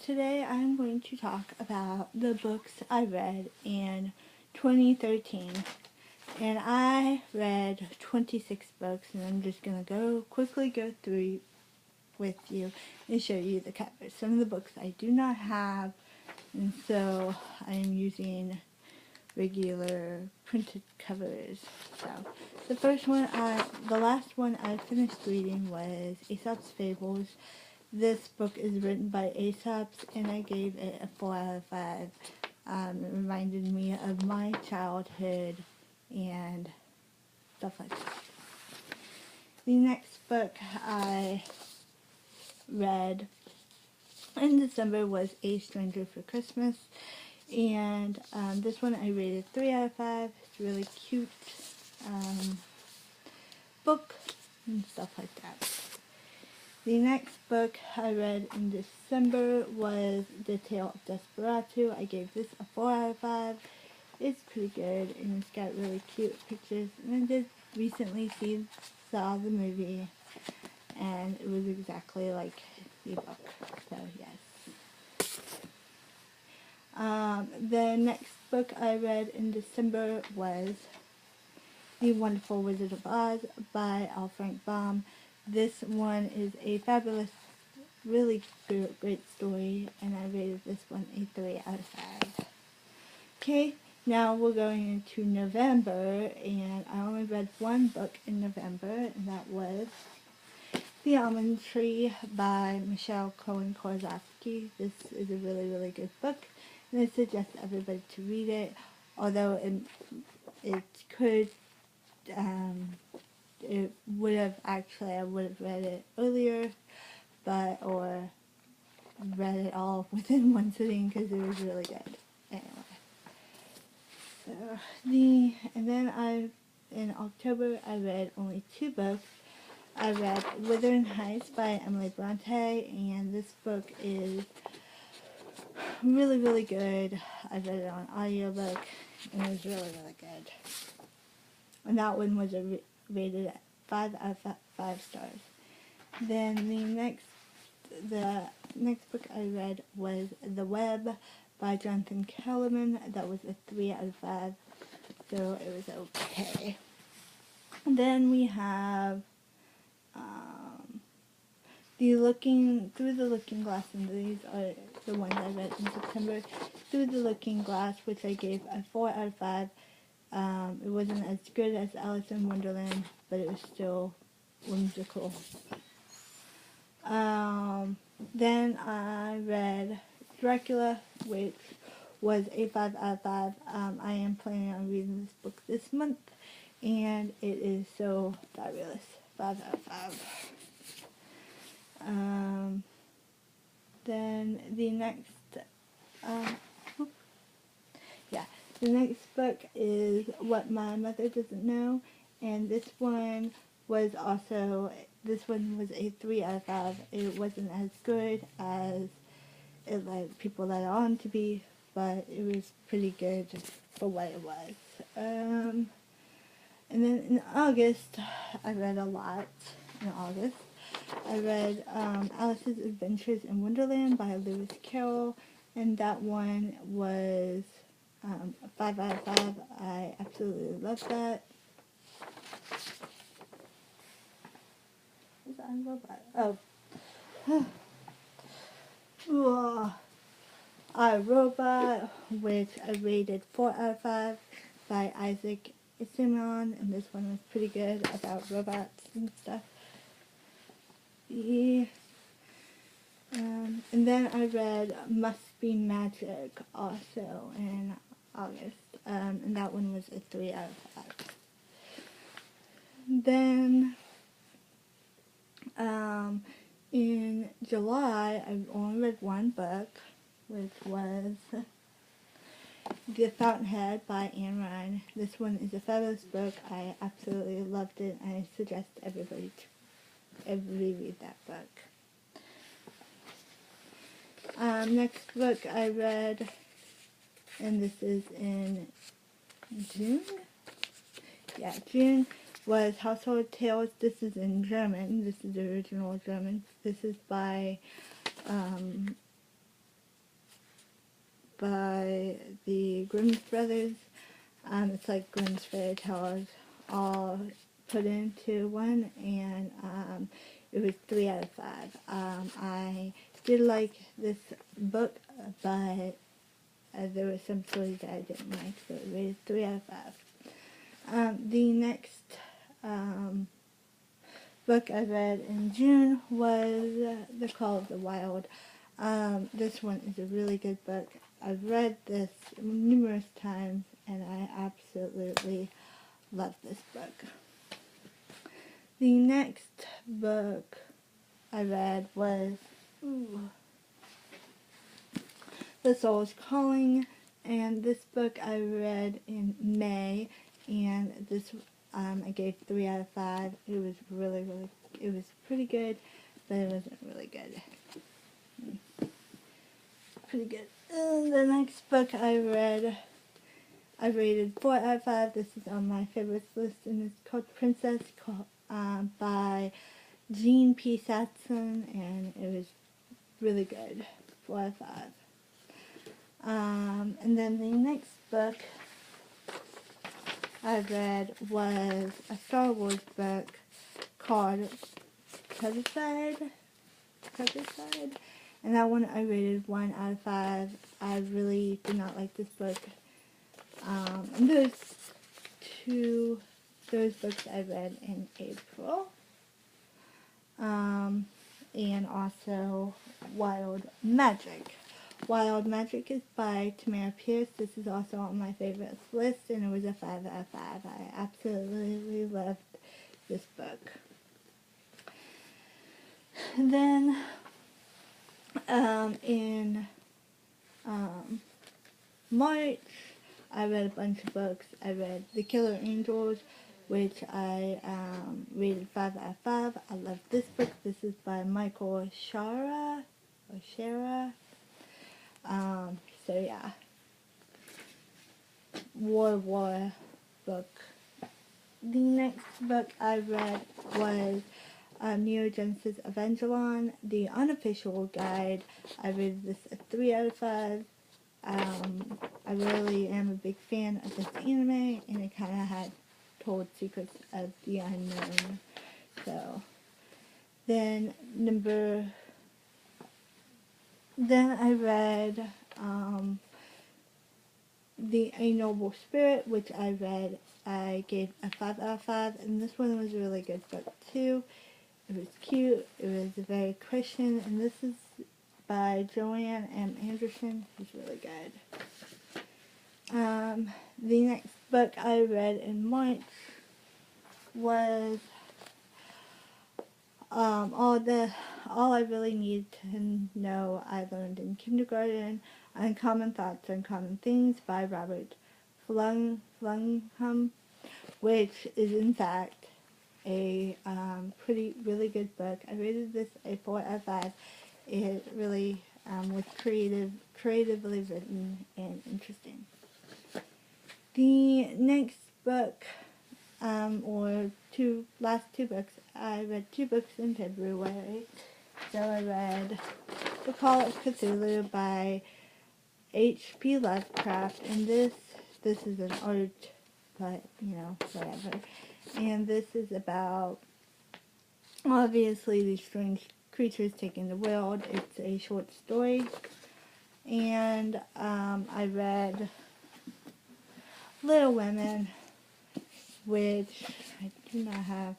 today I'm going to talk about the books I read in 2013. And I read 26 books, and I'm just going to quickly go through with you and show you the covers. Some of the books I do not have, and so I am using regular printed covers. So the last one I finished reading was Aesop's Fables. This book is written by Aesop's, and I gave it a 4 out of 5. It reminded me of my childhood and stuff like that. The next book I read in December was A Stranger for Christmas, and this one I rated 3 out of 5. It's a really cute book and stuff like that. The next book I read in December was The Tale of Desperatu. I gave this a 4 out of 5. It's pretty good, and it's got really cute pictures. And I did recently saw the movie, and it was exactly like the book. So yes. The next book I read in December was The Wonderful Wizard of Oz by L. Frank Baum. This one is a fabulous, really great story, and I rated this one a 3 out of 5. Okay, now we're going into November, and I only read one book in November, and that was The Almond Tree by Michelle Cohen Korzofsky. This is a really, really good book, and I suggest everybody to read it, although it could, it would have actually, I would have read it earlier, or read it all within one sitting because it was really good. Anyway. So, and then in October, I read only 2 books. I read Wuthering Heights by Emily Bronte, and this book is really, really good. I read it on audiobook, and it was really, really good. And that one was rated at 5 out of 5 stars. Then the next book I read was The Web by Jonathan Kellerman. That was a 3 out of 5, so it was okay. And then we have Through the Looking Glass, and these are the ones I read in September. Through the Looking Glass, which I gave a 4 out of 5. It wasn't as good as Alice in Wonderland, but it was still whimsical. Then I read Dracula, which was a 5 out of 5. I am planning on reading this book this month, and it is so fabulous. 5 out of 5. Then the next book is What My Mother Doesn't Know, and this one was a 3 out of 5. It wasn't as good as people let it on to be, but it was pretty good for what it was. And then in August, I read a lot. In August, I read Alice's Adventures in Wonderland by Lewis Carroll, and that one was a 5 out of 5. I absolutely loved that. Is that a robot? Oh. iRobot, which I rated 4 out of 5 by Isaac Asimov, and this one was pretty good about robots and stuff. Yeah. And then I read Must Be Magic also in August, and that one was a 3 out of 5. Then in July, I only read one book, which was The Fountainhead by Anne Ryan. This one is a fabulous book. I absolutely loved it. I suggest everybody read that book. Next book I read, and this is in June? Yeah, June, was Household Tales. This is in German. This is the original German. This is by by the Grimm brothers. It's like Grimm's fairy tales all put into one, and it was 3 out of 5. I did like this book, but there were some stories that I didn't like, so it rated 3 out of 5. The next book I read in June was The Call of the Wild. This one is a really good book. I've read this numerous times, and I absolutely love this book. The next book I read was The Soul's Calling, and this book I read in May, and this I gave 3 out of 5. It was it was pretty good, but it wasn't really good. Pretty good. And the next book I read, I rated 4 out of 5. This is on my favorites list, and it's called Princess, by Jean P. Satson, and it was really good. 4 out of 5. And then the next book I read was a Star Wars book called Codicide, and that one I rated 1 out of 5. I really did not like this book. And those books I read in April. And also Wild Magic. Wild Magic is by Tamara Pierce. This is also on my favorites list, and it was a 5 out of 5. I absolutely loved this book. And then in March, I read a bunch of books. I read The Killer Angels, which I rated 5 out of 5. I love this book. This is by Michael Shara. So yeah. War book. The next book I read was Neo Genesis Evangelion, the unofficial guide. I rated this a 3 out of 5. I really am a big fan of this anime, and it kind of had told secrets of the unknown. So then I read A Noble Spirit, which I gave a 5 out of 5, and this one was a really good book too. It was cute, it was very Christian, and this is by Joanne M. Anderson. It's really good. The next book I read in March was All I Really Need to Know I Learned in Kindergarten, Uncommon Thoughts, Uncommon Things by Robert Flungham, which is in fact a really good book. I rated this a 4 out of 5. It really was creatively written and interesting. The next book, last two books, I read 2 books in February. So I read The Call of Cthulhu by H.P. Lovecraft, and this is an art, but whatever. And this is about, obviously, these strange creatures taking the world. It's a short story. And I read Little Women, which I do not have.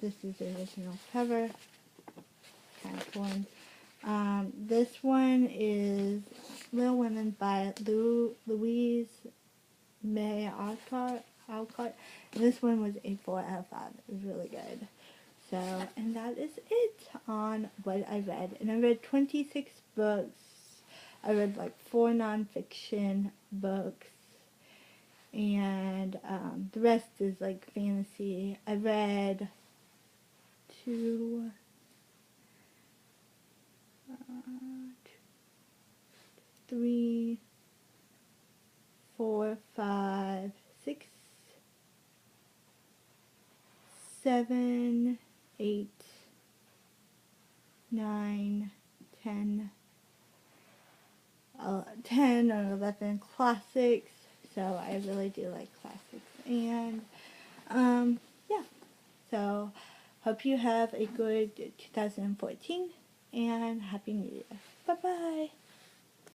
This is the original cover. Kind of torn. This one is Little Women by Louise May Alcott. And this one was a 4 out of 5. It was really good. So, and that is it on what I read. And I read 26 books. I read like 4 nonfiction books. And the rest is like fantasy. I read 2, 3, 4, 5, 6, 7, 8, 9, 10, 10 or 11 classics. So I really do like classics. And yeah, so hope you have a good 2014 and Happy New Year. Bye bye.